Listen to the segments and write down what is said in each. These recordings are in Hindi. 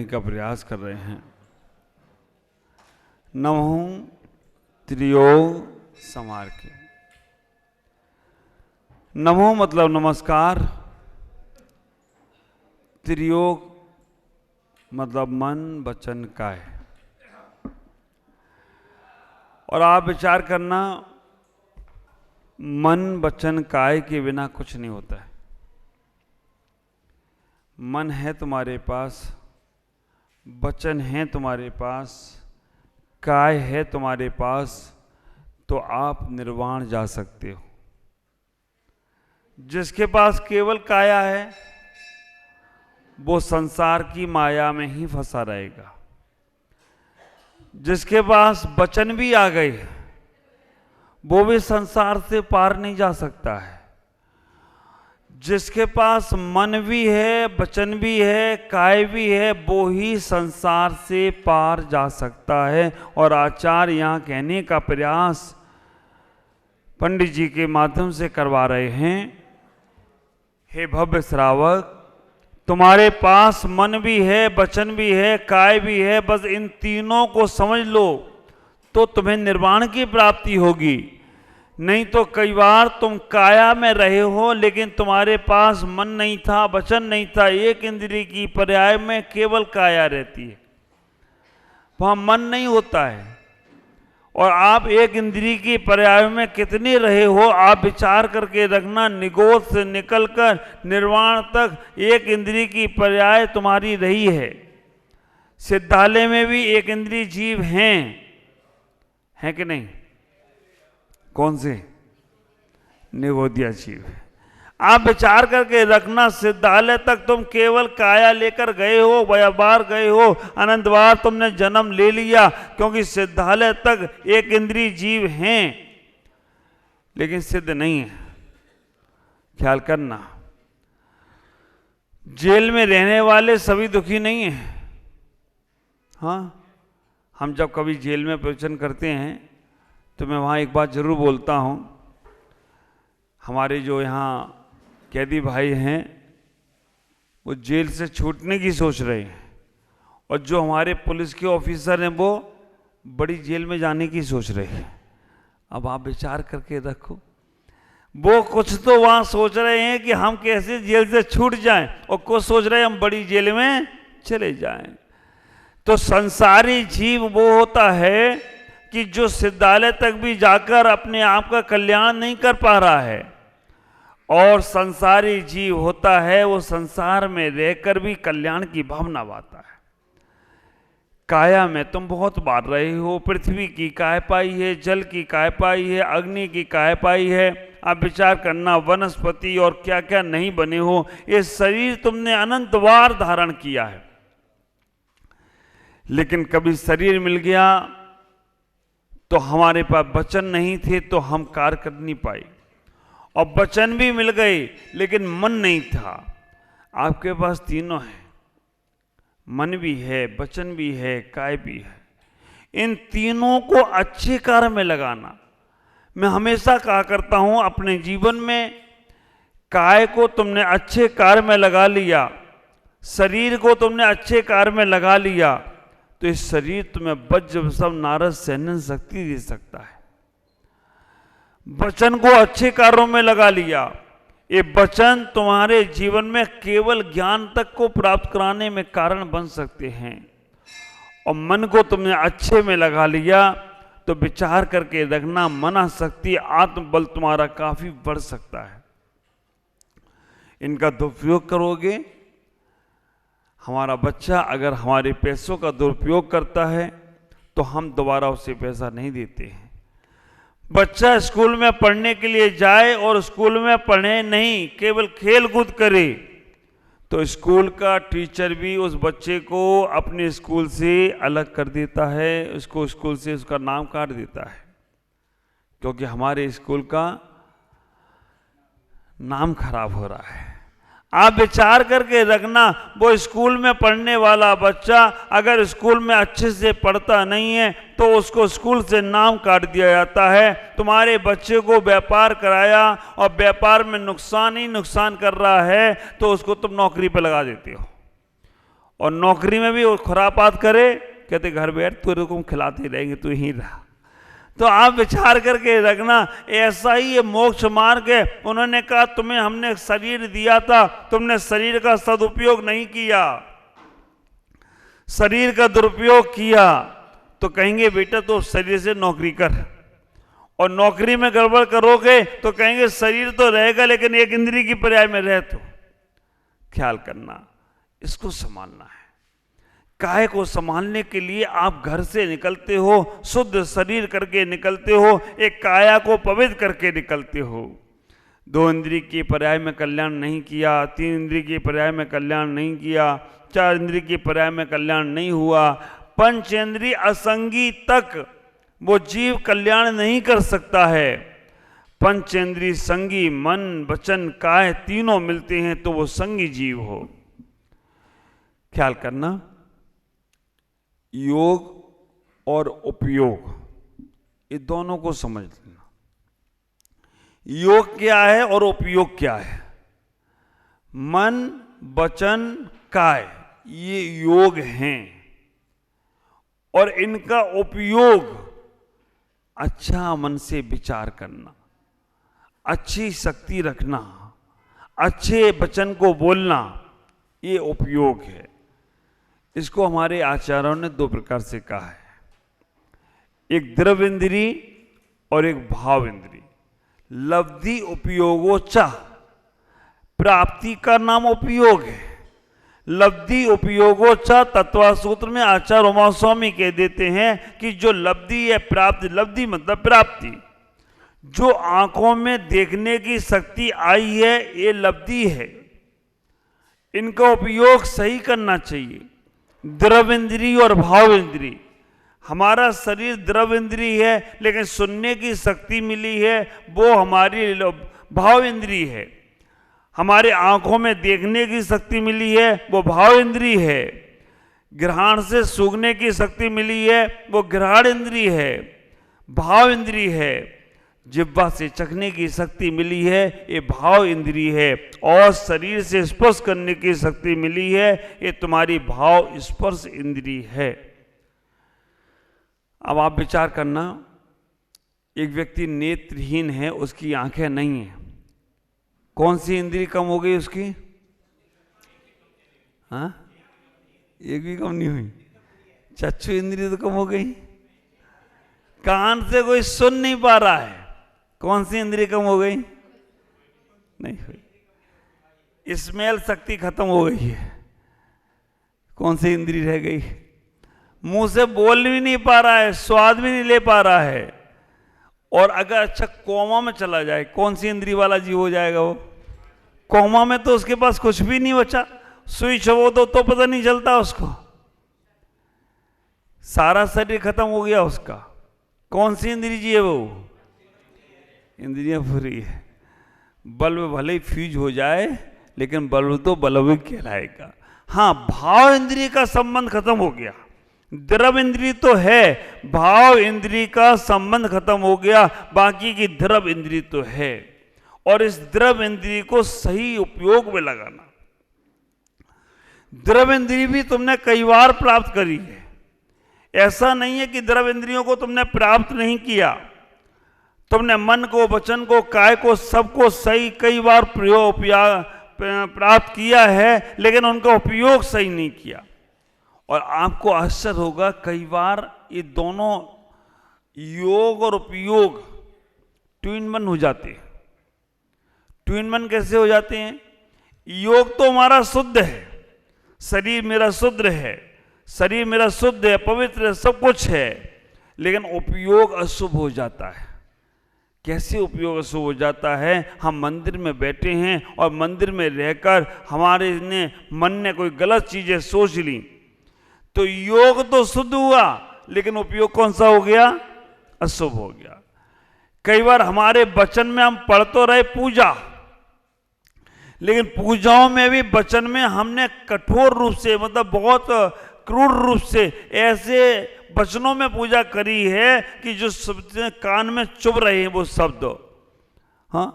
कहने का प्रयास कर रहे हैं। नमो त्रियोग समार के। नमो मतलब नमस्कार, त्रियोग मतलब मन वचन काय। और आप विचार करना, मन वचन काय के बिना कुछ नहीं होता है। मन है तुम्हारे पास, वचन है तुम्हारे पास, काय है तुम्हारे पास, तो आप निर्वाण जा सकते हो। जिसके पास केवल काया है वो संसार की माया में ही फंसा रहेगा। जिसके पास वचन भी आ गए वो भी संसार से पार नहीं जा सकता है। जिसके पास मन भी है, वचन भी है, काय भी है, वो ही संसार से पार जा सकता है। और आचार्य यहाँ कहने का प्रयास पंडित जी के माध्यम से करवा रहे हैं, हे भव्य श्रावक, तुम्हारे पास मन भी है, वचन भी है, काय भी है, बस इन तीनों को समझ लो तो तुम्हें निर्वाण की प्राप्ति होगी। नहीं तो कई बार तुम काया में रहे हो लेकिन तुम्हारे पास मन नहीं था, वचन नहीं था। एक इंद्रिय की पर्याय में केवल काया रहती है, वहां मन नहीं होता है। और आप एक इंद्रिय की पर्याय में कितने रहे हो, आप विचार करके रखना। निगोद से निकलकर निर्वाण तक एक इंद्रिय की पर्याय तुम्हारी रही है। सिद्धालय में भी एक इंद्रिय जीव हैं कि नहीं? कौन से? निगोदिया जीव। आप विचार करके रखना, सिद्धालय तक तुम केवल काया लेकर गए हो, बार गए हो, अनंत बार तुमने जन्म ले लिया, क्योंकि सिद्धालय तक एक इंद्रिय जीव हैं लेकिन सिद्ध नहीं है। ख्याल करना, जेल में रहने वाले सभी दुखी नहीं हैं। हाँ, हम जब कभी जेल में प्रवचन करते हैं तो मैं वहाँ एक बात जरूर बोलता हूँ। हमारे जो यहाँ कैदी भाई हैं वो जेल से छूटने की सोच रहे हैं, और जो हमारे पुलिस के ऑफिसर हैं वो बड़ी जेल में जाने की सोच रहे हैं। अब आप विचार करके रखो, वो कुछ तो वहाँ सोच रहे हैं कि हम कैसे जेल से छूट जाएं, और कुछ सोच रहे हैं हम बड़ी जेल में चले जाएं। तो संसारी जीव वो होता है कि जो सिद्धालय तक भी जाकर अपने आप का कल्याण नहीं कर पा रहा है, और संसारी जीव होता है वो संसार में रहकर भी कल्याण की भावना पाता है। काया में तुम बहुत बार रहे हो, पृथ्वी की काय पाई है, जल की काय पाई है, अग्नि की काय पाई है। आप विचार करना, वनस्पति और क्या क्या नहीं बने हो। ये शरीर तुमने अनंत बार धारण किया है, लेकिन कभी शरीर मिल गया तो हमारे पास वचन नहीं थे तो हम कार्य कर नहीं पाए, और वचन भी मिल गए लेकिन मन नहीं था। आपके पास तीनों है, मन भी है, वचन भी है, काय भी है। इन तीनों को अच्छे कार्य में लगाना। मैं हमेशा कहा करता हूं अपने जीवन में, काय को तुमने अच्छे कार्य में लगा लिया, शरीर को तुमने अच्छे कार्य में लगा लिया, तो इस शरीर तुम्हें वज्र सब नारद सैन्य शक्ति दे सकता है। वचन को अच्छे कार्यों में लगा लिया, ये वचन तुम्हारे जीवन में केवल ज्ञान तक को प्राप्त कराने में कारण बन सकते हैं। और मन को तुमने अच्छे में लगा लिया तो विचार करके रखना, मना शक्ति, आत्मबल तुम्हारा काफी बढ़ सकता है। इनका दुरुपयोग करोगे। हमारा बच्चा अगर हमारे पैसों का दुरुपयोग करता है तो हम दोबारा उसे पैसा नहीं देते हैं। बच्चा स्कूल में पढ़ने के लिए जाए और स्कूल में पढ़े नहीं, केवल खेल कूद करे, तो स्कूल का टीचर भी उस बच्चे को अपने स्कूल से अलग कर देता है, उसको स्कूल से उसका नाम काट देता है, क्योंकि हमारे स्कूल का नाम खराब हो रहा है। आप विचार करके रखना, वो स्कूल में पढ़ने वाला बच्चा अगर स्कूल में अच्छे से पढ़ता नहीं है तो उसको स्कूल से नाम काट दिया जाता है। तुम्हारे बच्चे को व्यापार कराया और व्यापार में नुकसान ही नुकसान कर रहा है तो उसको तुम नौकरी पर लगा देते हो, और नौकरी में भी वो खुरापात करे, कहते घर बैठ, तेरे को खिलाते रहेंगे, तू यहीं रहा। तो आप विचार करके रखना, ऐसा ही ये मोक्ष मार्ग है। उन्होंने कहा तुम्हें हमने शरीर दिया था, तुमने शरीर का सदुपयोग नहीं किया, शरीर का दुरुपयोग किया, तो कहेंगे बेटा तो शरीर से नौकरी कर, और नौकरी में गड़बड़ करोगे तो कहेंगे शरीर तो रहेगा लेकिन एक इंद्रिय की पर्याय में रहे। तो ख्याल करना, इसको संभालना है। काहे को संभालने के लिए आप घर से निकलते हो, शुद्ध शरीर करके निकलते हो, एक काया को पवित्र करके निकलते हो। 2 इंद्रिय के पर्याय में कल्याण नहीं किया, 3 इंद्रिय के पर्याय में कल्याण नहीं किया, 4 इंद्रिय के पर्याय में कल्याण नहीं हुआ, पंचेंद्रिय असंगी तक वो जीव कल्याण नहीं कर सकता है। पंचेंद्रिय संगी मन वचन काया तीनों मिलते हैं तो वो संगी जीव हो। ख्याल करना, योग और उपयोग ये दोनों को समझ लेना। योग क्या है और उपयोग क्या है? मन वचन काय ये योग हैं, और इनका उपयोग अच्छा मन से विचार करना, अच्छी शक्ति रखना, अच्छे वचन को बोलना, ये उपयोग है। इसको हमारे आचार्यों ने 2 प्रकार से कहा है, एक द्रव्य इंद्री और एक भाव इंद्री। लब्धि उपयोगोचा, प्राप्ति का नाम उपयोग है। लब्धि उपयोगोचा तत्वा सूत्र में आचार्य उमा स्वामी कह देते हैं कि जो लब्धि है, प्राप्ति, लब्धि मतलब प्राप्ति, जो आंखों में देखने की शक्ति आई है ये लब्धि है। इनका उपयोग सही करना चाहिए। द्रव्य इंद्री और भाव इंद्री, हमारा शरीर द्रव्य इंद्री है लेकिन सुनने की शक्ति मिली है वो हमारी भाव इंद्री है। हमारे आंखों में देखने की शक्ति मिली है वो भाव इंद्री है। घ्राण से सूंघने की शक्ति मिली है वो घ्राण इंद्री है, भाव इंद्री है। जिह्वा से चखने की शक्ति मिली है ये भाव इंद्री है, और शरीर से स्पर्श करने की शक्ति मिली है ये तुम्हारी भाव स्पर्श इंद्री है। अब आप विचार करना, एक व्यक्ति नेत्रहीन है, उसकी आंखें नहीं है, कौन सी इंद्री कम हो गई उसकी? हाँ, एक भी कम नहीं हुई। चक्षु इंद्री तो कम हो गई। कान से कोई सुन नहीं पा रहा है, कौन सी इंद्री कम हो गई? नहीं हुई। स्मेल शक्ति खत्म हो गई है, कौन सी इंद्री रह गई? मुंह से बोल भी नहीं पा रहा है, स्वाद भी नहीं ले पा रहा है। और अगर अच्छा कोमा में चला जाए, कौन सी इंद्री वाला जीव हो जाएगा वो? कोमा में तो उसके पास कुछ भी नहीं बचा, सुई छवो तो पता नहीं चलता उसको, सारा शरीर खत्म हो गया उसका। कौन सी इंद्री जी है वो? इंद्रियां पूरी है। बल्ब भले ही फ्यूज हो जाए लेकिन बल्ब तो बल्ब ही कहलाएगा। हाँ, भाव इंद्रिय का संबंध खत्म हो गया। द्रव्य इंद्रिय तो है, भाव इंद्रिय का संबंध खत्म हो गया, बाकी की द्रव्य इंद्रिय तो है। और इस द्रव्य इंद्रिय को सही उपयोग में लगाना। द्रव्य इंद्रिय भी तुमने कई बार प्राप्त करी है, ऐसा नहीं है कि द्रव्य इंद्रियों को तुमने प्राप्त नहीं किया। तुमने मन को, वचन को, काय को, सबको सही कई बार प्राप्त किया है, लेकिन उनका उपयोग सही नहीं किया। और आपको आश्चर्य होगा, कई बार ये दोनों योग और उपयोग ट्विन मन हो जाते हैं। ट्विन मन कैसे हो जाते हैं? योग तो हमारा शुद्ध है, शरीर मेरा शुद्ध है, शरीर मेरा शुद्ध है, पवित्र है, सब कुछ है, लेकिन उपयोग अशुभ हो जाता है। कैसे उपयोग अशुभ हो जाता है? हम मंदिर में बैठे हैं और मंदिर में रहकर हमारे मन ने कोई गलत चीजें सोच ली, तो योग तो शुद्ध हुआ लेकिन उपयोग कौन सा हो गया? अशुभ हो गया। कई बार हमारे वचन में हम पढ़ तो रहे पूजा, लेकिन पूजाओं में भी वचन में हमने कठोर रूप से, मतलब बहुत क्रूर रूप से ऐसे वचनों में पूजा करी है कि जो शब्द कान में चुभ रहे हैं वो शब्द। हाँ,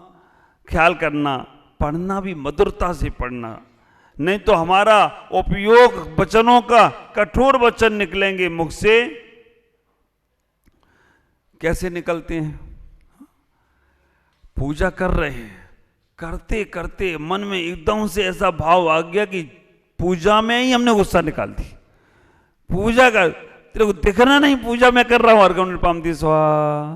ख्याल करना, पढ़ना भी मधुरता से पढ़ना, नहीं तो हमारा उपयोग वचनों का कठोर वचन निकलेंगे मुख से। कैसे निकलते हैं? पूजा कर रहे हैं, करते करते मन में एकदम से ऐसा भाव आ गया कि पूजा में ही हमने गुस्सा निकाल दी। पूजा कर, तेरे को दिखना नहीं पूजा मैं कर रहा हूं, अर्घ्य निरपामति स्वाहा।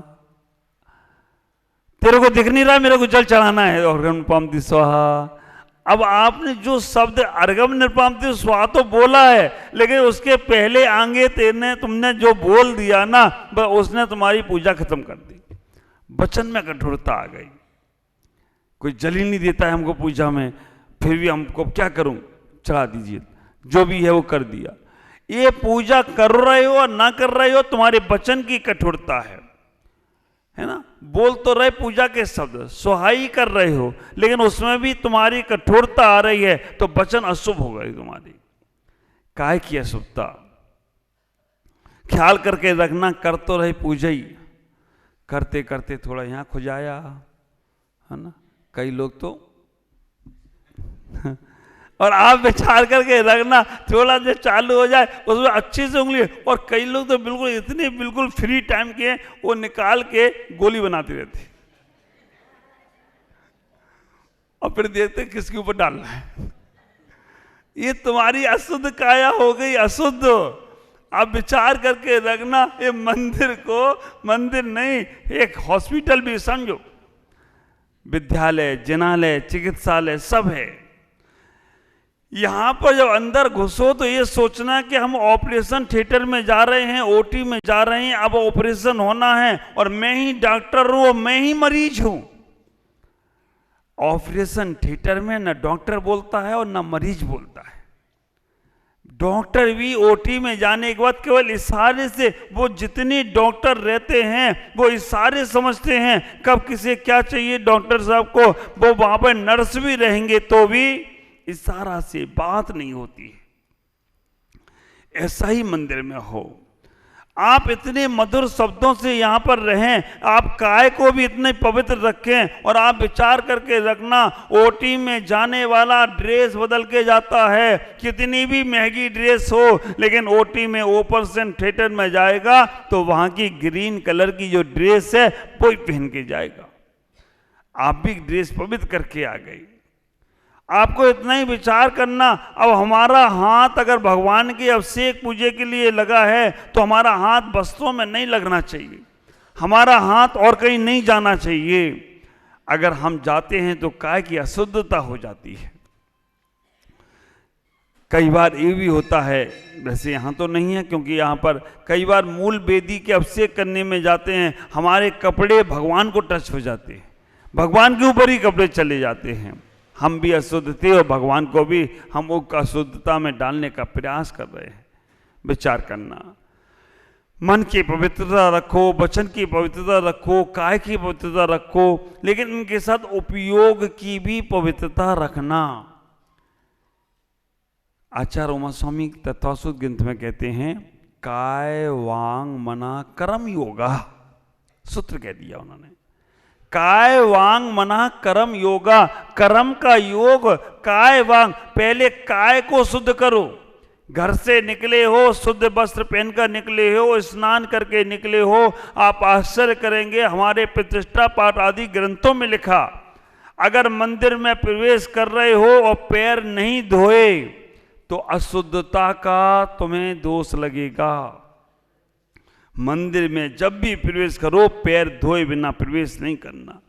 तेरे को दिख नहीं रहा मेरे को जल चढ़ाना है, अर्घ्य निरपामति स्वाहा। अब आपने जो शब्द अर्घ्य निरपामति स्वाहा तो बोला है, लेकिन उसके पहले आगे तुमने जो बोल दिया ना, उसने तुम्हारी पूजा खत्म कर दी। वचन में कठोरता आ गई। कोई जल ही नहीं देता है हमको पूजा में, फिर भी हमको क्या करूं, चढ़ा दीजिए, जो भी है वो कर दिया। ये पूजा कर रहे हो और ना कर रहे हो, तुम्हारे वचन की कठोरता है ना। बोल तो रहे पूजा के शब्द, सुहाई कर रहे हो, लेकिन उसमें भी तुम्हारी कठोरता आ रही है, तो वचन अशुभ हो गई तुम्हारी। काय की अशुभता ख्याल करके रखना। कर तो रहे पूजा ही, करते करते थोड़ा यहाँ खुजाया, है ना। कई लोग तो और आप विचार करके रखना, थोड़ा देर चालू हो जाए उसमें अच्छी से उंगली। और कई लोग तो बिल्कुल इतने बिल्कुल फ्री टाइम के वो निकाल के गोली बनाती रहती, और फिर देखते किसके ऊपर डालना है। ये तुम्हारी अशुद्ध काया हो गई, अशुद्ध। आप विचार करके रखना, ये मंदिर को मंदिर नहीं, एक हॉस्पिटल भी समझो, विद्यालय, जिनालय, चिकित्सालय सब है। यहां पर जब अंदर घुसो तो ये सोचना कि हम ऑपरेशन थिएटर में जा रहे हैं, ओटी में जा रहे हैं, अब ऑपरेशन होना है और मैं ही डॉक्टर हूं और मैं ही मरीज हूं। ऑपरेशन थिएटर में न डॉक्टर बोलता है और न मरीज बोलता है। डॉक्टर भी ओटी में जाने के बाद केवल इशारे से, वो जितने डॉक्टर रहते हैं वो इशारे समझते हैं कब किसे क्या चाहिए डॉक्टर साहब को। वो वहां पर नर्स भी रहेंगे तो भी इशारा से बात नहीं होती है। ऐसा ही मंदिर में हो। आप इतने मधुर शब्दों से यहां पर रहें, आप काय को भी इतने पवित्र रखें। और आप विचार करके रखना, ओटी में जाने वाला ड्रेस बदल के जाता है, कितनी भी महंगी ड्रेस हो, लेकिन ओटी में ऑपरेशन थिएटर में जाएगा तो वहां की ग्रीन कलर की जो ड्रेस है वो ही पहन के जाएगा। आप भी ड्रेस पवित्र करके आ गई। आपको इतना ही विचार करना, अब हमारा हाथ अगर भगवान के अभिषेक पूजे के लिए लगा है तो हमारा हाथ वस्त्रों में नहीं लगना चाहिए, हमारा हाथ और कहीं नहीं जाना चाहिए। अगर हम जाते हैं तो काय की अशुद्धता हो जाती है। कई बार ये भी होता है, वैसे यहाँ तो नहीं है क्योंकि यहाँ पर कई बार मूल वेदी के अभिषेक करने में जाते हैं, हमारे कपड़े भगवान को टच हो जाते हैं, भगवान के ऊपर ही कपड़े चले जाते हैं। हम भी अशुद्ध थे और भगवान को भी हम वो अशुद्धता में डालने का प्रयास कर रहे हैं। विचार करना, मन की पवित्रता रखो, वचन की पवित्रता रखो, काय की पवित्रता रखो, लेकिन इनके साथ उपयोग की भी पवित्रता रखना। आचार्य उमा स्वामी तत्वासुद ग्रंथ में कहते हैं, काय वांग मना कर्म योगा, सूत्र कह दिया उन्होंने। काय वांग मना कर्म योगा, कर्म का योग काय वांग। पहले काय को शुद्ध करो। घर से निकले हो, शुद्ध वस्त्र पहनकर निकले हो, स्नान करके निकले हो, आप आश्चर्य करेंगे, हमारे प्रतिष्ठा पाठ आदि ग्रंथों में लिखा, अगर मंदिर में प्रवेश कर रहे हो और पैर नहीं धोए तो अशुद्धता का तुम्हें दोष लगेगा। मंदिर में जब भी प्रवेश करो पैर धोए बिना प्रवेश नहीं करना,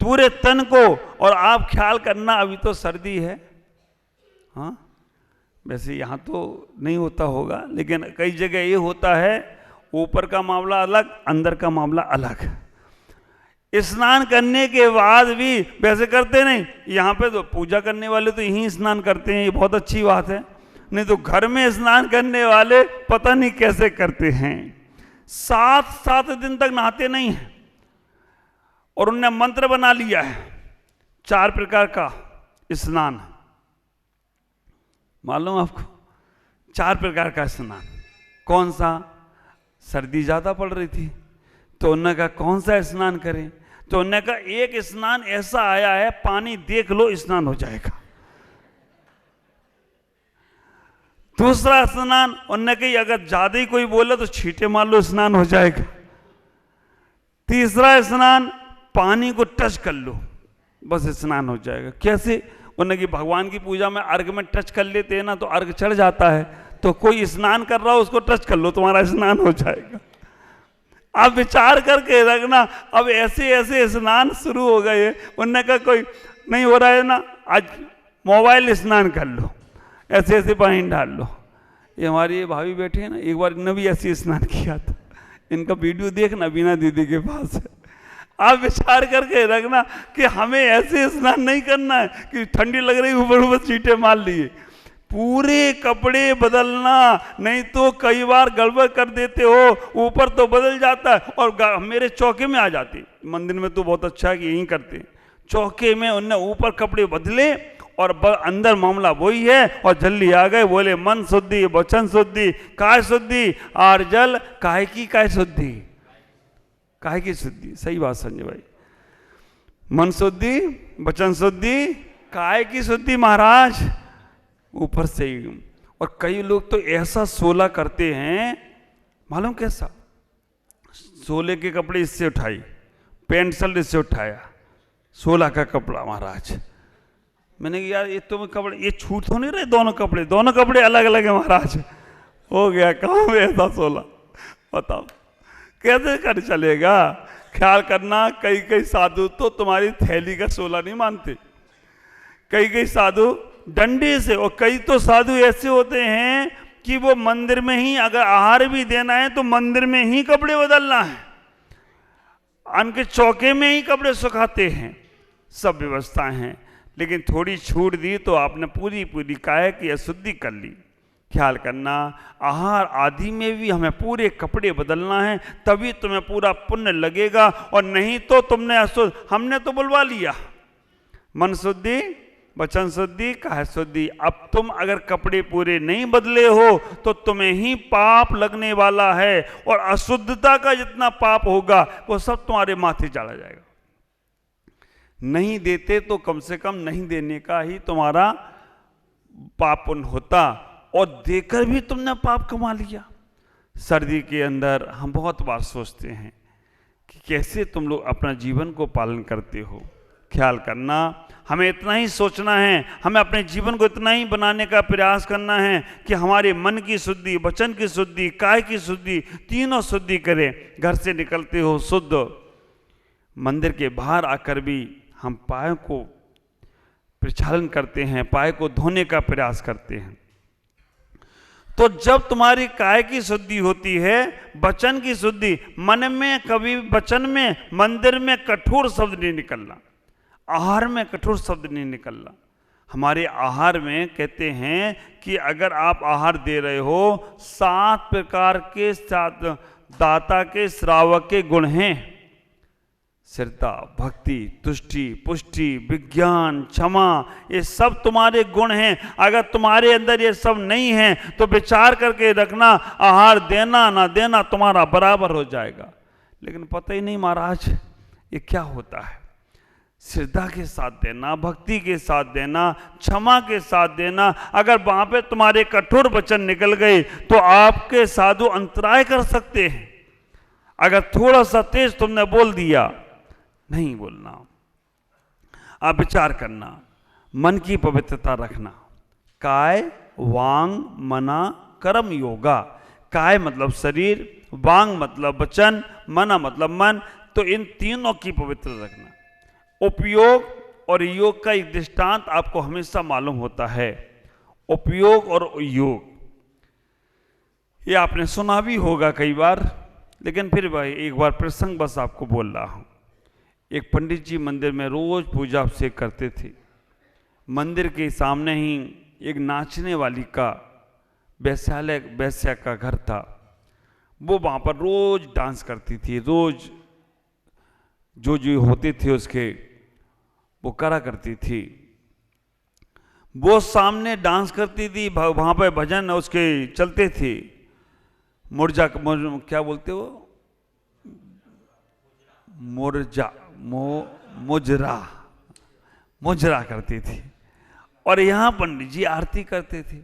पूरे तन को। और आप ख्याल करना, अभी तो सर्दी है, हाँ वैसे यहाँ तो नहीं होता होगा, लेकिन कई जगह ये होता है, ऊपर का मामला अलग, अंदर का मामला अलग। स्नान करने के बाद भी वैसे करते नहीं, यहाँ पे तो पूजा करने वाले तो यहीं स्नान करते हैं, ये बहुत अच्छी बात है। नहीं तो घर में स्नान करने वाले पता नहीं कैसे करते हैं, 7 दिन तक नहाते नहीं हैं। और उनने मंत्र बना लिया है 4 प्रकार का स्नान, मालूम आपको? 4 प्रकार का स्नान। कौन सा? सर्दी ज्यादा पड़ रही थी तो उन्होंने कहा कौन सा स्नान करें, तो उन्होंने कहा एक स्नान ऐसा आया है, पानी देख लो स्नान हो जाएगा। दूसरा स्नान, उनने कही अगर ज्यादा ही कोई बोले तो छींटे मार लो, स्नान हो जाएगा। तीसरा स्नान, पानी को टच कर लो, बस स्नान हो जाएगा। कैसे? उन्होंने कि भगवान की पूजा में अर्घ में टच कर लेते हैं ना, तो अर्घ चढ़ जाता है, तो कोई स्नान कर रहा हो उसको टच कर लो, तुम्हारा स्नान हो जाएगा। आप विचार करके रखना। अब ऐसे ऐसे स्नान शुरू हो गए। उन्होंने कहा कोई नहीं हो रहा है ना, आज मोबाइल स्नान कर लो, ऐसे ऐसे पानी डाल लो। ये हमारी ये भाभी बैठे हैं ना, एक बार इन्होंने भी ऐसे स्नान किया था, इनका वीडियो देखना, बीना दीदी के पास है। आप विचार करके रखना कि हमें ऐसे स्नान नहीं करना है कि ठंडी लग रही ऊपर ऊपर चींटे मार लिए। पूरे कपड़े बदलना, नहीं तो कई बार गड़बड़ कर देते हो, ऊपर तो बदल जाता है और मेरे चौके में आ जाती। मंदिर में तो बहुत अच्छा है कि यहीं करते हैं, चौके में उनने ऊपर कपड़े बदले और अंदर मामला वही है, और जल्दी आ गए। बोले मन शुद्धि, वचन शुद्धि, काय शुद्धि, और जल काय की काय शुद्धि, काय की शुद्धि। सही बात संजय भाई, मन शुद्धि, वचन शुद्धि, काय की शुद्धि महाराज, ऊपर से ही। और कई लोग तो ऐसा सोला करते हैं, मालूम कैसा? सोले के कपड़े इससे उठाई, पैंट शर्ट इससे उठाया, सोला का कपड़ा महाराज। मैंने कहा यार ये तो कपड़े, ये छूट तो नहीं रहे, दोनों कपड़े अलग अलग है महाराज। हो गया काम ऐसा सोला, बताओ कैसे कर चलेगा? ख्याल करना, कई साधु तो तुम्हारी थैली का सोला नहीं मानते, कई साधु डंडे से, और कई तो साधु ऐसे होते हैं कि वो मंदिर में ही अगर आहार भी देना है तो मंदिर में ही कपड़े बदलना है, उनके चौके में ही कपड़े सुखाते हैं। सब व्यवस्थाएं हैं, लेकिन थोड़ी छूट दी तो आपने पूरी काय की अशुद्धि कर ली। ख्याल करना, आहार आदि में भी हमें पूरे कपड़े बदलना है, तभी तुम्हें पूरा पुण्य लगेगा, और नहीं तो तुमने अशुद्ध, हमने तो बुलवा लिया। मन शुद्धि, वचन शुद्धि, काया शुद्धि। अब तुम अगर कपड़े पूरे नहीं बदले हो तो तुम्हें ही पाप लगने वाला है, और अशुद्धता का जितना पाप होगा वो सब तुम्हारे माथे चढ़ा जाएगा। नहीं देते तो कम से कम नहीं देने का ही तुम्हारा पाप पुण्य होता, और देकर भी तुमने पाप कमा लिया। सर्दी के अंदर हम बहुत बार सोचते हैं कि कैसे तुम लोग अपना जीवन को पालन करते हो। ख्याल करना, हमें इतना ही सोचना है, हमें अपने जीवन को इतना ही बनाने का प्रयास करना है कि हमारे मन की शुद्धि, वचन की शुद्धि, काय की शुद्धि, तीनों शुद्धि करें। घर से निकलते हो शुद्ध, मंदिर के बाहर आकर भी हम पाय को प्रक्षालन करते हैं, पाय को धोने का प्रयास करते हैं। तो जब तुम्हारी काय की शुद्धि होती है, वचन की शुद्धि, मन में कभी वचन में, मंदिर में कठोर शब्द नहीं निकलना, आहार में कठोर शब्द नहीं निकलना। हमारे आहार में कहते हैं कि अगर आप आहार दे रहे हो, 7 प्रकार के दाता के श्रावक के गुण हैं, श्रद्धा, भक्ति, तुष्टि, पुष्टि, विज्ञान, क्षमा, ये सब तुम्हारे गुण हैं। अगर तुम्हारे अंदर ये सब नहीं है तो विचार करके रखना, आहार देना ना देना तुम्हारा बराबर हो जाएगा। लेकिन पता ही नहीं महाराज ये क्या होता है। श्रद्धा के साथ देना, भक्ति के साथ देना, क्षमा के साथ देना, अगर वहां पे तुम्हारे कठोर वचन निकल गए तो आपके साधु अंतराय कर सकते हैं। अगर थोड़ा सा तेज तुमने बोल दिया, नहीं बोलना। आप विचार करना, मन की पवित्रता रखना। काय, वांग, मना, कर्म योगा। काय मतलब शरीर, वांग मतलब वचन, मना मतलब मन। तो इन तीनों की पवित्रता रखना। उपयोग और योग का एक दृष्टांत आपको हमेशा मालूम होता है। उपयोग और योग ये आपने सुना भी होगा कई बार, लेकिन फिर भाई एक बार प्रसंग बस आपको बोल रहा हूं। एक पंडित जी मंदिर में रोज पूजा अभिषेक करते थे। मंदिर के सामने ही एक नाचने वाली का वैश्या का घर था। वो वहाँ पर रोज डांस करती थी, रोज जो जो होते थे उसके वो करा करती थी। वो सामने डांस करती थी, वहाँ पर भजन उसके चलते थे। क्या बोलते हो, मुजरा करती थी। और यहाँ पंडित जी आरती करते थे।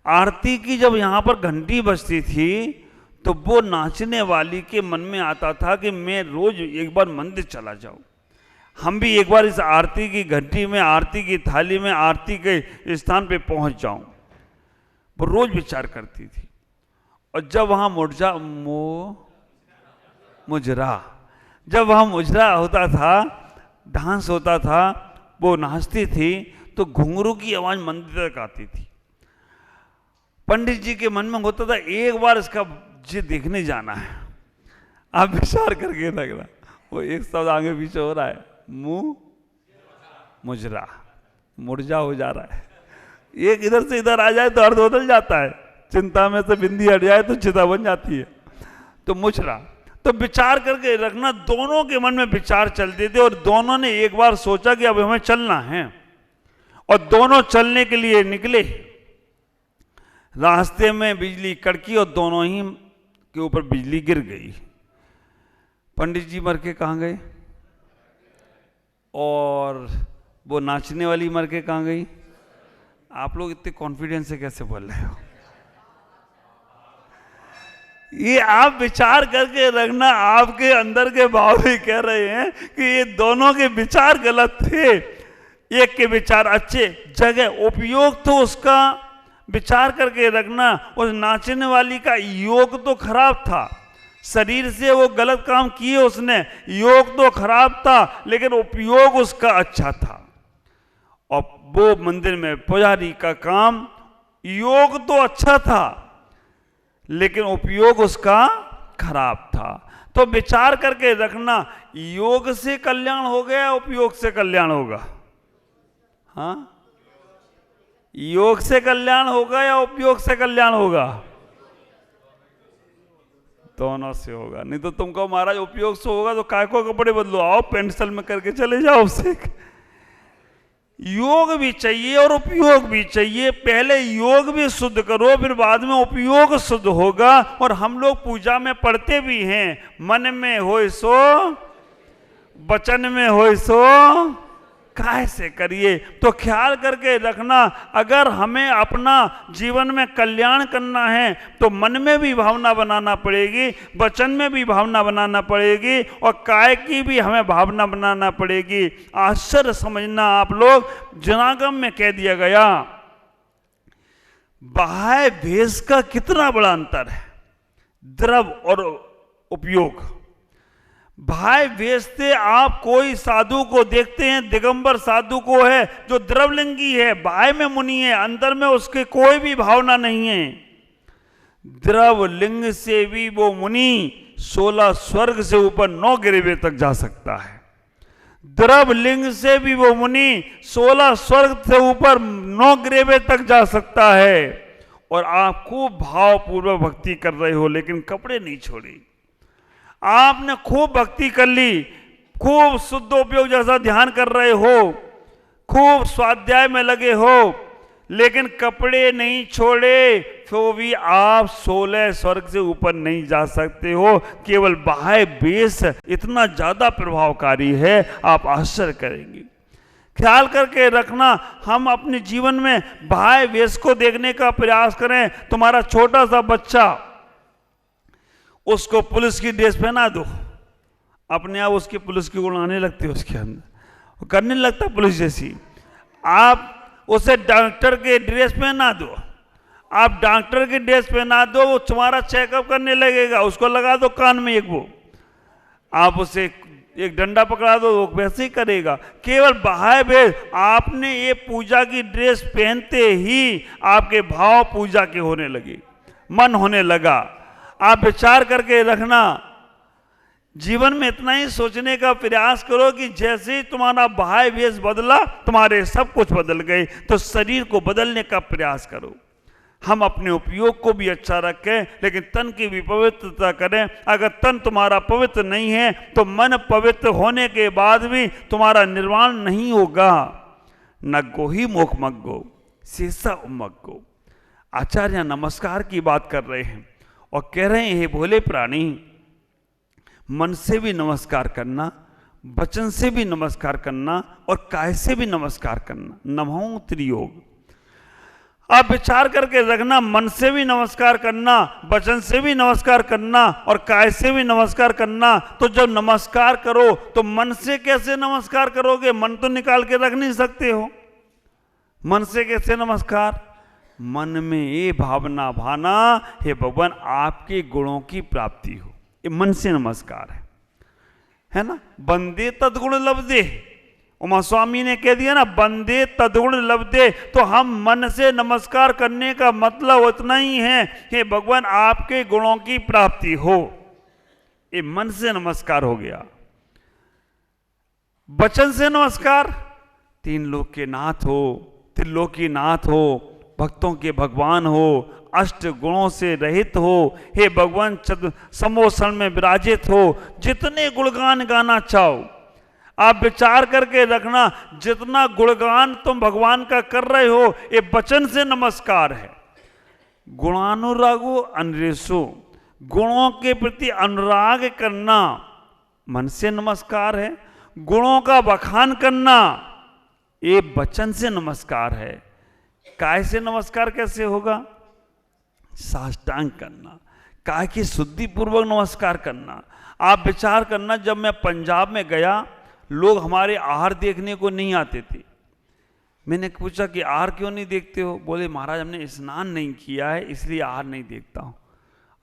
आरती की जब यहाँ पर घंटी बजती थी तो वो नाचने वाली के मन में आता था कि मैं रोज एक बार मंदिर चला जाऊं, हम भी एक बार इस आरती की घंटी में, आरती की थाली में, आरती के स्थान पे पहुंच जाऊं। वो रोज विचार करती थी। और जब वहां मुजरा, जब वहां मुजरा होता था, डांस होता था, वो नाचती थी तो घुंघरू की आवाज मंदिर तक आती थी। पंडित जी के मन में होता था एक बार इसका जी देखने जाना है। आप विचार करके लगना, वो एक शब्द आगे पीछे हो रहा है, मुजरा, मुरझा हो जा रहा है। एक इधर से इधर आ जाए तो अर्ध बदल जाता है, चिंता में से बिंदी हट जाए तो चिता बन जाती है। तो मुजरा, तो विचार करके रखना, दोनों के मन में विचार चलते थे और दोनों ने एक बार सोचा कि अब हमें चलना है और दोनों चलने के लिए निकले। रास्ते में बिजली कड़की और दोनों ही के ऊपर बिजली गिर गई। पंडित जी मर के कहाँ गए और वो नाचने वाली मर के कहाँ गई? आप लोग इतने कॉन्फिडेंस से कैसे बोल रहे हो? ये आप विचार करके रखना, आपके अंदर के भाव भी कह रहे हैं कि ये दोनों के विचार गलत थे। एक के विचार अच्छे, जगह उपयोग तो उसका विचार करके रखना, उस नाचने वाली का योग तो खराब था, शरीर से वो गलत काम किए उसने, योग तो खराब था लेकिन उपयोग उसका अच्छा था। और वो मंदिर में पुजारी का काम, योग तो अच्छा था लेकिन उपयोग उसका खराब था। तो विचार करके रखना, योग से कल्याण हो गया, उपयोग से कल्याण होगा? हाँ, योग से कल्याण होगा या उपयोग से कल्याण होगा? दोनों से होगा। नहीं तो तुमको महाराज उपयोग से होगा तो काय को कपड़े बदलो, आओ पेंसिल में करके चले जाओ उससे। योग भी चाहिए और उपयोग भी चाहिए। पहले योग भी शुद्ध करो, फिर बाद में उपयोग शुद्ध होगा। और हम लोग पूजा में पढ़ते भी हैं, मन में होय सो, वचन में होय सो काय से करिए। तो ख्याल करके रखना, अगर हमें अपना जीवन में कल्याण करना है तो मन में भी भावना बनाना पड़ेगी, वचन में भी भावना बनाना पड़ेगी और काय की भी हमें भावना बनाना पड़ेगी। आश्चर्य समझना आप लोग, जनागम में कह दिया गया, बाह्य भेष का कितना बड़ा अंतर है, द्रव और उपयोग। भाई भेजते आप कोई साधु को देखते हैं, दिगंबर साधु को है जो द्रवलिंगी है, बाह्य में मुनि है, अंदर में उसके कोई भी भावना नहीं है। द्रवलिंग से भी वो मुनि 16 स्वर्ग से ऊपर 9 गिरेवे तक जा सकता है। द्रवलिंग से भी वो मुनि 16 स्वर्ग से ऊपर 9 गिरेवे तक जा सकता है। और आप खूब भावपूर्वक भक्ति कर रहे हो लेकिन कपड़े नहीं छोड़े, आपने खूब भक्ति कर ली, खूब शुद्ध उपयोग जैसा ध्यान कर रहे हो, खूब स्वाध्याय में लगे हो, लेकिन कपड़े नहीं छोड़े, तो भी आप 16 स्वर्ग से ऊपर नहीं जा सकते हो। केवल बाह्य वेश इतना ज्यादा प्रभावकारी है, आप आश्चर्य करेंगे। ख्याल करके रखना, हम अपने जीवन में बाह्य वेश को देखने का प्रयास करें। तुम्हारा छोटा सा बच्चा, उसको पुलिस की ड्रेस पहना दो, अपने आप उसकी पुलिस की गुण आने लगती है, उसके अंदर वो करने लगता पुलिस जैसी। आप उसे डॉक्टर के ड्रेस पहना दो, आप डॉक्टर की ड्रेस पहना दो, वो तुम्हारा चेकअप करने लगेगा। उसको लगा दो कान में एक वो, आप उसे एक डंडा पकड़ा दो, वो वैसे ही करेगा। केवल बाह्य भेष, आपने ये पूजा की ड्रेस पहनते ही आपके भाव पूजा के होने लगे, मन होने लगा। आप विचार करके रखना, जीवन में इतना ही सोचने का प्रयास करो कि जैसे ही तुम्हारा बाह्य वेश बदला, तुम्हारे सब कुछ बदल गए। तो शरीर को बदलने का प्रयास करो। हम अपने उपयोग को भी अच्छा रखें लेकिन तन की भी पवित्रता करें। अगर तन तुम्हारा पवित्र नहीं है तो मन पवित्र होने के बाद भी तुम्हारा निर्वाण नहीं होगा। नग्गो ही मोख मग्गो शेषा उमग्गो। आचार्य नमस्कार की बात कर रहे हैं और कह रहे हैं, भोले प्राणी, मन से भी नमस्कार करना, वचन से भी नमस्कार करना और काय से भी नमस्कार करना। नमो त्रियोग। आप विचार करके रखना, मन से भी नमस्कार करना, वचन से भी नमस्कार करना और काय से भी नमस्कार करना। तो जब नमस्कार करो तो मन से कैसे नमस्कार करोगे? मन तो निकाल के रख नहीं सकते हो। मन से कैसे नमस्कार? मन में ये भावना भाना, हे भगवान आपके गुणों की प्राप्ति हो, ये मन से नमस्कार है ना। बंदे तदगुण लब्धे, उमा स्वामी ने कह दिया ना, बंदे तदगुण लब्धे। तो हम मन से नमस्कार करने का मतलब उतना ही है, हे भगवान आपके गुणों की प्राप्ति हो, ये मन से नमस्कार हो गया। वचन से नमस्कार, तीन लोक के नाथ हो, त्रिलोकी नाथ हो, भक्तों के भगवान हो, अष्ट गुणों से रहित हो, हे भगवान समोसन में विराजित हो, जितने गुणगान गाना चाहो आप विचार करके रखना, जितना गुणगान तुम भगवान का कर रहे हो ये वचन से नमस्कार है। गुणानुरागो अनरेसो, गुणों के प्रति अनुराग करना मन से नमस्कार है। गुणों का बखान करना ये वचन से नमस्कार है। काय से नमस्कार कैसे होगा? साष्टांग करना, काय की शुद्धि पूर्वक नमस्कार करना। आप विचार करना, जब मैं पंजाब में गया लोग हमारे आहार देखने को नहीं आते थे। मैंने पूछा कि आहार क्यों नहीं देखते हो? बोले महाराज हमने स्नान नहीं किया है इसलिए आहार नहीं देखता हूं।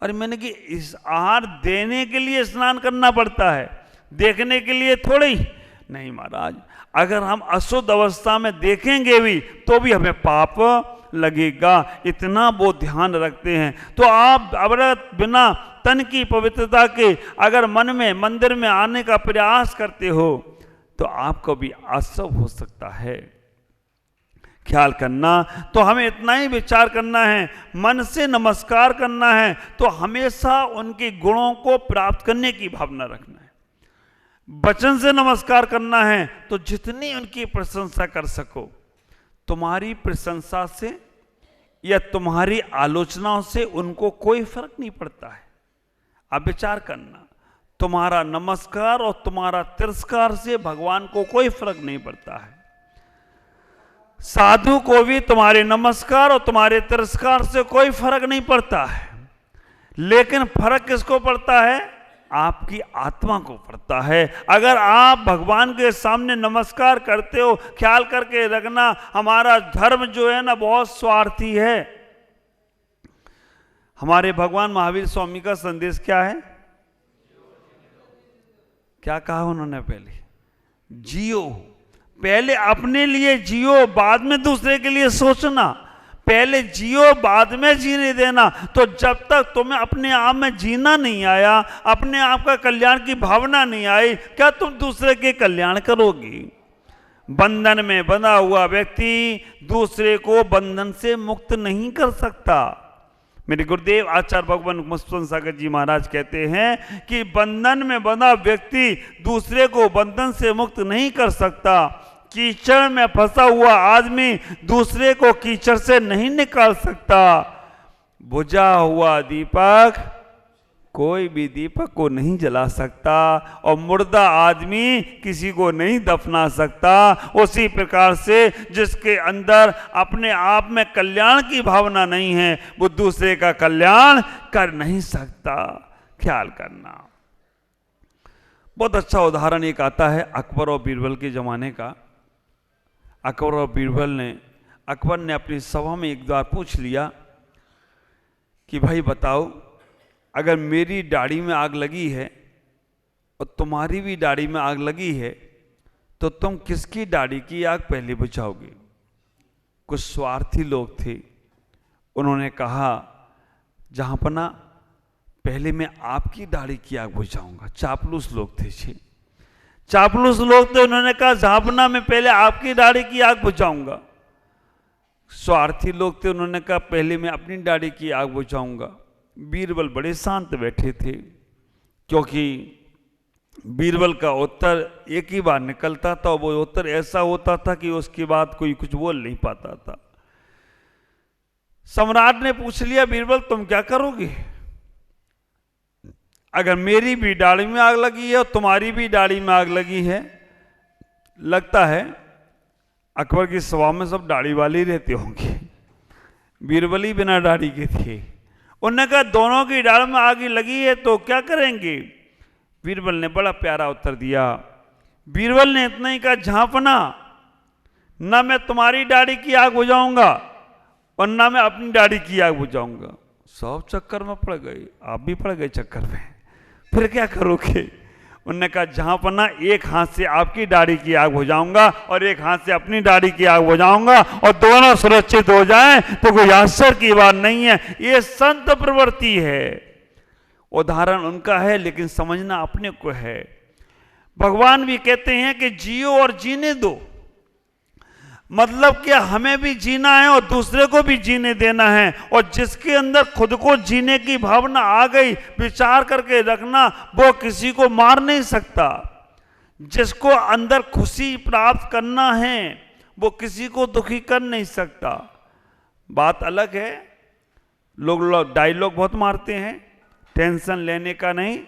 अरे मैंने कि इस आहार देने के लिए स्नान करना पड़ता है, देखने के लिए थोड़ी। नहीं महाराज, अगर हम अशुद्ध अवस्था में देखेंगे भी तो भी हमें पाप लगेगा, इतना वो ध्यान रखते हैं। तो आप अवरत बिना तन की पवित्रता के अगर मन में मंदिर में आने का प्रयास करते हो तो आपको भी आश्चर्य हो सकता है। ख्याल करना, तो हमें इतना ही विचार करना है, मन से नमस्कार करना है तो हमेशा उनके गुणों को प्राप्त करने की भावना रखना है। वचन से नमस्कार करना है तो जितनी उनकी प्रशंसा कर सको। तुम्हारी प्रशंसा से या तुम्हारी आलोचनाओं से उनको कोई फर्क नहीं पड़ता है। आप विचार करना, तुम्हारा नमस्कार और तुम्हारा तिरस्कार से भगवान को कोई फर्क नहीं पड़ता है। साधु को भी तुम्हारे नमस्कार और तुम्हारे तिरस्कार से कोई फर्क नहीं पड़ता है, लेकिन फर्क किसको पड़ता है? आपकी आत्मा को पड़ता है। अगर आप भगवान के सामने नमस्कार करते हो, ख्याल करके रखना हमारा धर्म जो है ना बहुत स्वार्थी है। हमारे भगवान महावीर स्वामी का संदेश क्या है? क्या कहा उन्होंने? पहले जियो, पहले अपने लिए जियो, बाद में दूसरे के लिए सोचना। पहले जियो बाद में जीने देना। तो जब तक तुम्हें अपने आप में जीना नहीं आया, अपने आप का कल्याण की भावना नहीं आई, क्या तुम दूसरे के कल्याण करोगी? बंधन में बंधा हुआ व्यक्ति दूसरे को बंधन से मुक्त नहीं कर सकता। मेरे गुरुदेव आचार्य भगवान मधुसूदन सागर जी महाराज कहते हैं कि बंधन में बंधा व्यक्ति दूसरे को बंधन से मुक्त नहीं कर सकता। कीचड़ में फंसा हुआ आदमी दूसरे को कीचड़ से नहीं निकाल सकता। बुझा हुआ दीपक कोई भी दीपक को नहीं जला सकता और मुर्दा आदमी किसी को नहीं दफना सकता। उसी प्रकार से जिसके अंदर अपने आप में कल्याण की भावना नहीं है वो दूसरे का कल्याण कर नहीं सकता। ख्याल करना। बहुत अच्छा उदाहरण एक आता है अकबर और बीरबल के जमाने का। अकबर और बीरबल ने, अकबर ने अपनी सभा में एक बार पूछ लिया कि भाई बताओ, अगर मेरी दाढ़ी में आग लगी है और तुम्हारी भी दाढ़ी में आग लगी है तो तुम किसकी दाढ़ी की आग पहले बुझाओगे? कुछ स्वार्थी लोग थे, उन्होंने कहा जहाँपना पहले मैं आपकी दाढ़ी की आग बुझाऊंगा। चापलूस लोग थे, चापलूस लोग थे, उन्होंने कहा जहाँपना मैं पहले आपकी दाढ़ी की आग बुझाऊंगा। स्वार्थी लोग थे, उन्होंने कहा पहले मैं अपनी दाढ़ी की आग बुझाऊंगा। बीरबल बड़े शांत बैठे थे क्योंकि बीरबल का उत्तर एक ही बार निकलता था। वो उत्तर ऐसा होता था कि उसके बाद कोई कुछ बोल नहीं पाता था। सम्राट ने पूछ लिया, बीरबल तुम क्या करोगे? अगर मेरी भी दाढ़ी में आग लगी है और तुम्हारी भी दाढ़ी में आग लगी है, लगता है अकबर की सभा में सब दाढ़ी वाले रहते होंगे, बीरबल ही बिना दाढ़ी के थे। उन्होंने कहा दोनों की दाढ़ में आग लगी है तो क्या करेंगे? बीरबल ने बड़ा प्यारा उत्तर दिया। बीरबल ने इतना ही कहा, झांपना, ना मैं तुम्हारी दाढ़ी की आग बुझाऊंगा और ना मैं अपनी दाढ़ी की आग बुझाऊंगा। सब चक्कर में पड़ गए, आप भी पड़ गए चक्कर में, फिर क्या करोगे? उन्होंने कहा, झांपना, एक हाथ से आपकी दाढ़ी की आग बुझाऊंगा और एक हाथ से अपनी दाढ़ी की आग बुझाऊंगा और दोनों सुरक्षित हो जाएं तो कोई आश्चर्य की बात नहीं है। ये संत प्रवृत्ति है। उदाहरण उनका है लेकिन समझना अपने को है। भगवान भी कहते हैं कि जियो और जीने दो, मतलब क्या, हमें भी जीना है और दूसरे को भी जीने देना है। और जिसके अंदर खुद को जीने की भावना आ गई, विचार करके रखना, वो किसी को मार नहीं सकता। जिसको अंदर खुशी प्राप्त करना है वो किसी को दुखी कर नहीं सकता। बात अलग है, लोग डायलॉग बहुत मारते हैं, टेंशन लेने का नहीं,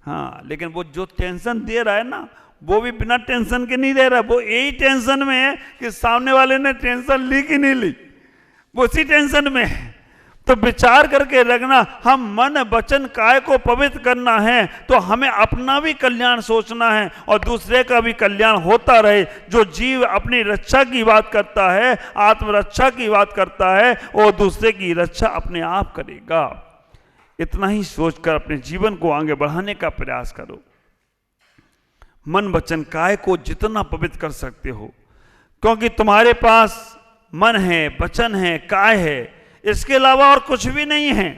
हाँ, लेकिन वो जो टेंशन दे रहा है ना, वो भी बिना टेंशन के नहीं दे रहा, वो यही टेंशन में है कि सामने वाले ने टेंशन ली कि नहीं ली, वो उसी टेंशन में है। तो विचार करके रखना, हम मन वचन काय को पवित्र करना है तो हमें अपना भी कल्याण सोचना है और दूसरे का भी कल्याण होता रहे। जो जीव अपनी रक्षा की बात करता है, आत्मरक्षा की बात करता है, वो दूसरे की रक्षा अपने आप करेगा। इतना ही सोचकर अपने जीवन को आगे बढ़ाने का प्रयास करो। मन वचन काय को जितना पवित्र कर सकते हो, क्योंकि तुम्हारे पास मन है, वचन है, काय है, इसके अलावा और कुछ भी नहीं है।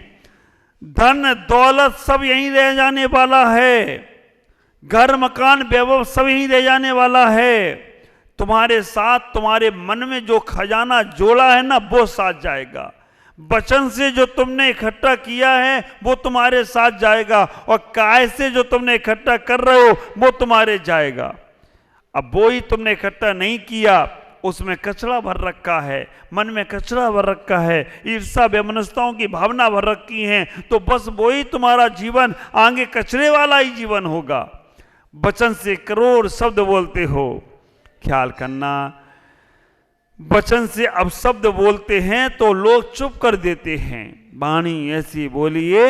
धन दौलत सब यहीं रह जाने वाला है, घर मकान वैभव सब यहीं रह जाने वाला है। तुम्हारे साथ तुम्हारे मन में जो खजाना जोड़ा है ना, वो साथ जाएगा। वचन से जो तुमने इकट्ठा किया है वो तुम्हारे साथ जाएगा और काय से जो तुमने इकट्ठा कर रहे हो वो तुम्हारे जाएगा। अब वो ही तुमने इकट्ठा नहीं किया, उसमें कचरा भर रखा है, मन में कचरा भर रखा है, ईर्ष्या वैमनस्यताओं की भावना भर रखी है, तो बस वो ही तुम्हारा जीवन आगे कचरे वाला ही जीवन होगा। वचन से करोड़ शब्द बोलते हो, ख्याल करना, वचन से अब शब्द बोलते हैं तो लोग चुप कर देते हैं। वाणी ऐसी बोलिए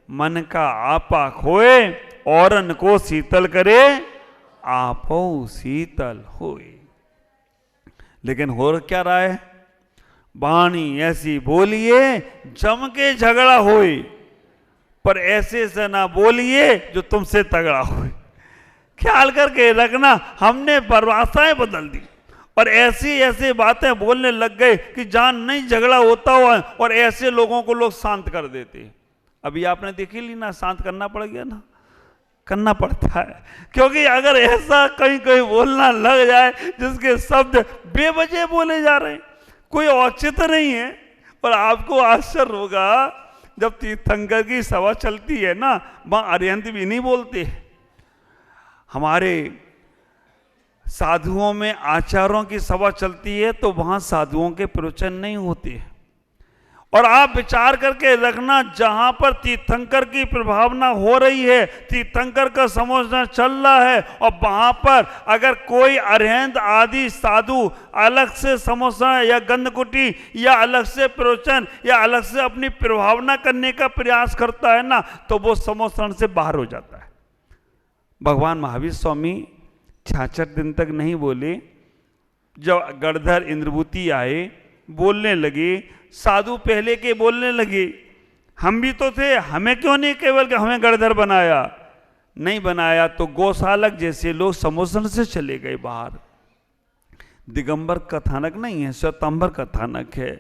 मन का आपा खोए, औरन को शीतल करे आपो शीतल होए। लेकिन हो क्या रहा है? वाणी ऐसी बोलिए जम के झगड़ा होए, पर ऐसे से ना बोलिए जो तुमसे तगड़ा होए। ख्याल करके रखना, हमने परिभाषाएं बदल दी और ऐसी ऐसी बातें बोलने लग गए कि जान नहीं झगड़ा होता हुआ, और ऐसे लोगों को लोग शांत कर देते। अभी आपने देखी ली ना, शांत करना पड़ गया ना, करना पड़ता है, क्योंकि अगर ऐसा कहीं कहीं बोलना लग जाए जिसके शब्द बेवजह बोले जा रहे हैं, कोई औचित्य नहीं है। और आपको आश्चर्य होगा, जब तीर्थंकर की सभा चलती है ना, वहां अरिहंत भी नहीं बोलते। हमारे साधुओं में आचार्यों की सभा चलती है तो वहां साधुओं के प्रवचन नहीं होते। और आप विचार करके रखना, जहां पर तीर्थंकर की प्रभावना हो रही है, तीर्थंकर का समोसन चल रहा है, और वहां पर अगर कोई अरिहंत आदि साधु अलग से समोसा या गंधकुटी या अलग से प्रवचन या अलग से अपनी प्रभावना करने का प्रयास करता है ना, तो वो समोसन से बाहर हो जाता है। भगवान महावीर स्वामी 66 दिन तक नहीं बोले। जब गणधर इंद्रभूति आए, बोलने लगे, साधु पहले के बोलने लगे, हम भी तो थे, हमें क्यों नहीं केवल कि हमें गणधर बनाया? नहीं बनाया तो गौशालक जैसे लोग समोसन से चले गए बाहर। दिगंबर कथानक नहीं है, श्वेतांबर कथानक है।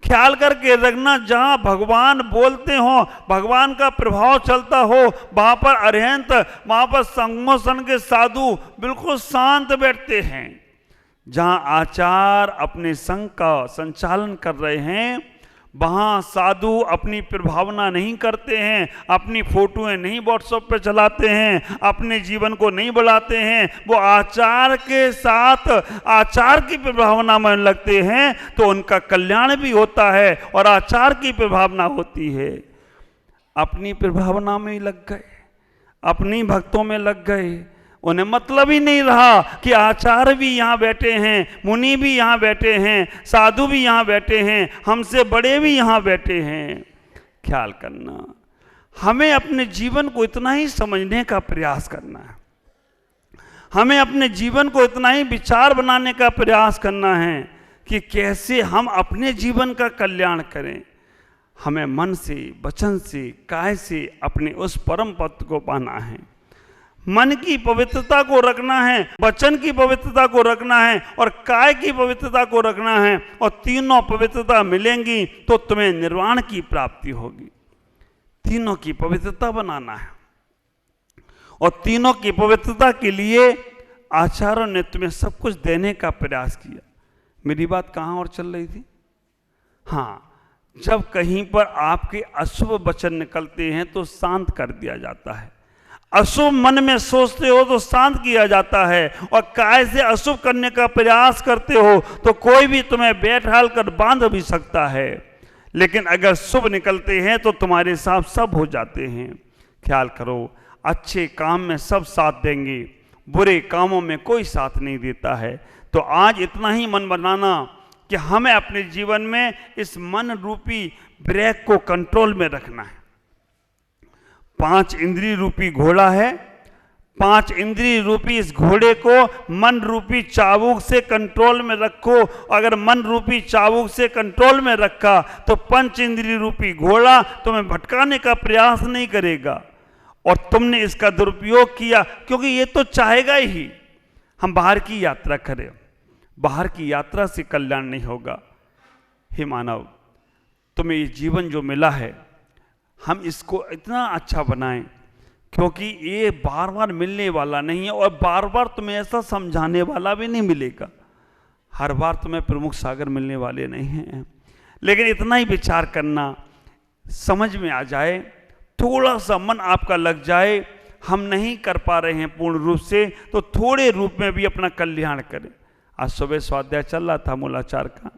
ख्याल करके रखना, जहां भगवान बोलते हो, भगवान का प्रभाव चलता हो, वहां पर अरिहंत, वहां पर समोसन के साधु बिल्कुल शांत बैठते हैं। जहां आचार अपने संघ का संचालन कर रहे हैं, वहां साधु अपनी प्रभावना नहीं करते हैं, अपनी फोटोएं नहीं व्हाट्सएप पे चलाते हैं, अपने जीवन को नहीं बढ़ाते हैं, वो आचार के साथ आचार की प्रभावना में लगते हैं तो उनका कल्याण भी होता है और आचार की प्रभावना होती है। अपनी प्रभावना में लग गए, अपनी भक्तों में लग गए, उन्हें मतलब ही नहीं रहा कि आचार्य भी यहाँ बैठे हैं, मुनि भी यहाँ बैठे हैं, साधु भी यहाँ बैठे हैं, हमसे बड़े भी यहाँ बैठे हैं। ख्याल करना, हमें अपने जीवन को इतना ही समझने का प्रयास करना है, हमें अपने जीवन को इतना ही विचार बनाने का प्रयास करना है कि कैसे हम अपने जीवन का कल्याण करें। हमें मन से, वचन से, काय से अपने उस परम पद को पाना है। मन की पवित्रता को रखना है, वचन की पवित्रता को रखना है और काय की पवित्रता को रखना है, और तीनों पवित्रता मिलेंगी तो तुम्हें निर्वाण की प्राप्ति होगी। तीनों की पवित्रता बनाना है, और तीनों की पवित्रता के लिए आचार्यों ने तुम्हें सब कुछ देने का प्रयास किया। मेरी बात कहाँ और चल रही थी? हाँ, जब कहीं पर आपके अशुभ वचन निकलते हैं तो शांत कर दिया जाता है, अशुभ मन में सोचते हो तो शांत किया जाता है, और काय से अशुभ करने का प्रयास करते हो तो कोई भी तुम्हें बैठाल कर बांध भी सकता है, लेकिन अगर शुभ निकलते हैं तो तुम्हारे साथ सब हो जाते हैं। ख्याल करो, अच्छे काम में सब साथ देंगे, बुरे कामों में कोई साथ नहीं देता है। तो आज इतना ही मन बनाना कि हमें अपने जीवन में इस मन रूपी ब्रेक को कंट्रोल में रखना है। 5 इंद्रिय रूपी घोड़ा है, 5 इंद्रिय रूपी इस घोड़े को मन रूपी चाबुक से कंट्रोल में रखो। अगर मन रूपी चाबुक से कंट्रोल में रखा तो 5 इंद्रिय रूपी घोड़ा तुम्हें भटकाने का प्रयास नहीं करेगा, और तुमने इसका दुरुपयोग किया, क्योंकि ये तो चाहेगा ही हम बाहर की यात्रा करें, बाहर की यात्रा से कल्याण नहीं होगा। हे मानव, तुम्हें ये जीवन जो मिला है, हम इसको इतना अच्छा बनाएं, क्योंकि ये बार बार मिलने वाला नहीं है, और बार बार तुम्हें ऐसा समझाने वाला भी नहीं मिलेगा। हर बार तुम्हें प्रमुख सागर मिलने वाले नहीं हैं। लेकिन इतना ही विचार करना, समझ में आ जाए, थोड़ा सा मन आपका लग जाए, हम नहीं कर पा रहे हैं पूर्ण रूप से, तो थोड़े रूप में भी अपना कल्याण करें। आज सुबह स्वाध्याय चल रहा था मूलाचार का,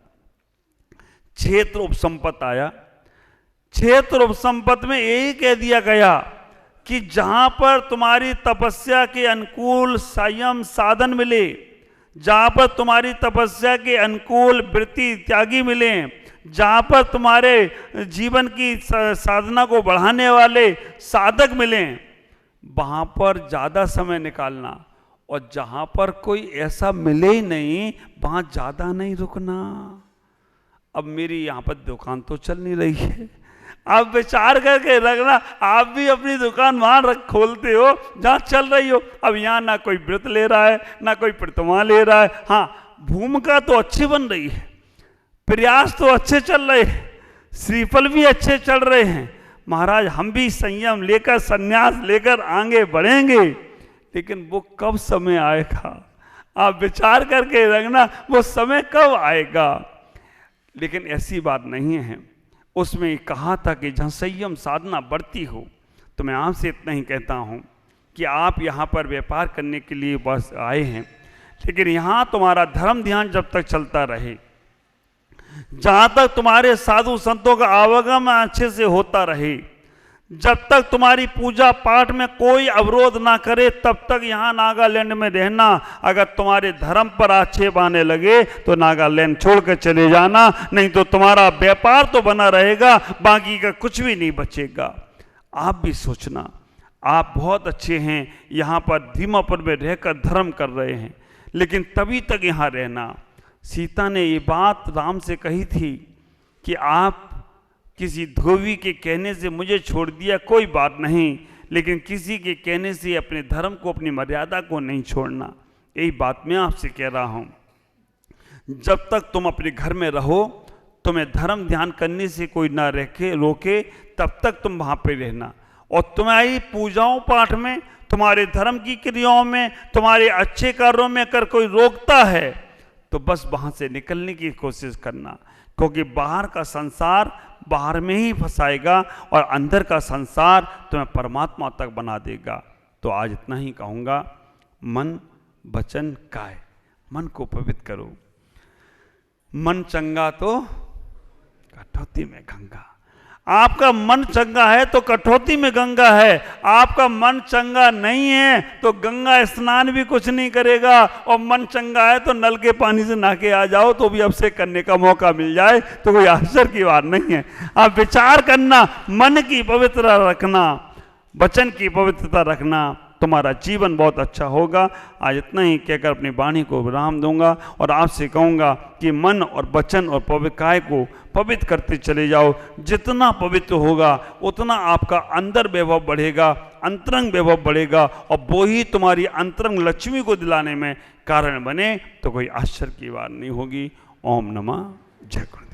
क्षेत्र उपसंपत आया। क्षेत्र उपसंपत में यही कह दिया गया कि जहां पर तुम्हारी तपस्या के अनुकूल संयम साधन मिले, जहां पर तुम्हारी तपस्या के अनुकूल वृत्ति त्यागी मिले, जहां पर तुम्हारे जीवन की साधना को बढ़ाने वाले साधक मिले, वहां पर ज्यादा समय निकालना, और जहां पर कोई ऐसा मिले ही नहीं वहां ज्यादा नहीं रुकना। अब मेरी यहां पर दुकान तो चल नहीं रही है, आप विचार करके रखना, आप भी अपनी दुकान वहां खोलते हो जहां चल रही हो। अब यहां ना कोई व्रत ले रहा है, ना कोई प्रतिमा ले रहा है। हाँ, भूमिका तो अच्छी बन रही है, प्रयास तो अच्छे चल रहे हैं, श्रीफल भी अच्छे चल रहे हैं। महाराज, हम भी संयम लेकर, संन्यास लेकर आगे बढ़ेंगे, लेकिन वो कब समय आएगा? आप विचार करके रखना, वो समय कब आएगा। लेकिन ऐसी बात नहीं है, उसमें कहा था कि जहाँ संयम साधना बढ़ती हो। तो मैं आपसे इतना ही कहता हूँ कि आप यहाँ पर व्यापार करने के लिए बस आए हैं, लेकिन यहाँ तुम्हारा धर्म ध्यान जब तक चलता रहे, जहाँ तक तुम्हारे साधु संतों का आवागम अच्छे से होता रहे, जब तक तुम्हारी पूजा पाठ में कोई अवरोध ना करे, तब तक यहाँ नागालैंड में रहना। अगर तुम्हारे धर्म पर आक्षेप आने लगे तो नागालैंड छोड़कर चले जाना, नहीं तो तुम्हारा व्यापार तो बना रहेगा, बाकी का कुछ भी नहीं बचेगा। आप भी सोचना, आप बहुत अच्छे हैं, यहाँ पर धीमापुर में रहकर धर्म कर रहे हैं, लेकिन तभी तक यहाँ रहना। सीता ने ये बात राम से कही थी कि आप किसी धोबी के कहने से मुझे छोड़ दिया, कोई बात नहीं, लेकिन किसी के कहने से अपने धर्म को, अपनी मर्यादा को नहीं छोड़ना। यही बात मैं आपसे कह रहा हूँ। जब तक तुम अपने घर में रहो, तुम्हें धर्म ध्यान करने से कोई ना रोके, तब तक तुम वहाँ पे रहना। और तुम्हारी पूजाओं पाठ में, तुम्हारे धर्म की क्रियाओं में, तुम्हारे अच्छे कार्यों में अगर कोई रोकता है तो बस वहाँ से निकलने की कोशिश करना, क्योंकि बाहर का संसार बाहर में ही फंसाएगा और अंदर का संसार तुम्हें परमात्मा तक बना देगा। तो आज इतना ही कहूँगा, मन वचन काय, मन को पवित्र करो। मन चंगा तो कटौती में गंगा। आपका मन चंगा है तो कठौती में गंगा है, आपका मन चंगा नहीं है तो गंगा स्नान भी कुछ नहीं करेगा, और मन चंगा है तो नल के पानी से नहा के आ जाओ तो भी अभिषेक करने का मौका मिल जाए तो कोई आश्चर्य की बात नहीं है। आप विचार करना, मन की पवित्रता रखना, वचन की पवित्रता रखना, तुम्हारा जीवन बहुत अच्छा होगा। आज इतना ही कहकर अपनी वाणी को विराम दूंगा और आपसे कहूँगा कि मन और वचन और पवित्र काय को पवित्र करते चले जाओ। जितना पवित्र होगा उतना आपका अंदर वैभव बढ़ेगा, अंतरंग वैभव बढ़ेगा, और वो ही तुम्हारी अंतरंग लक्ष्मी को दिलाने में कारण बने तो कोई आश्चर्य की बात नहीं होगी। ओम नमः जय गुरु।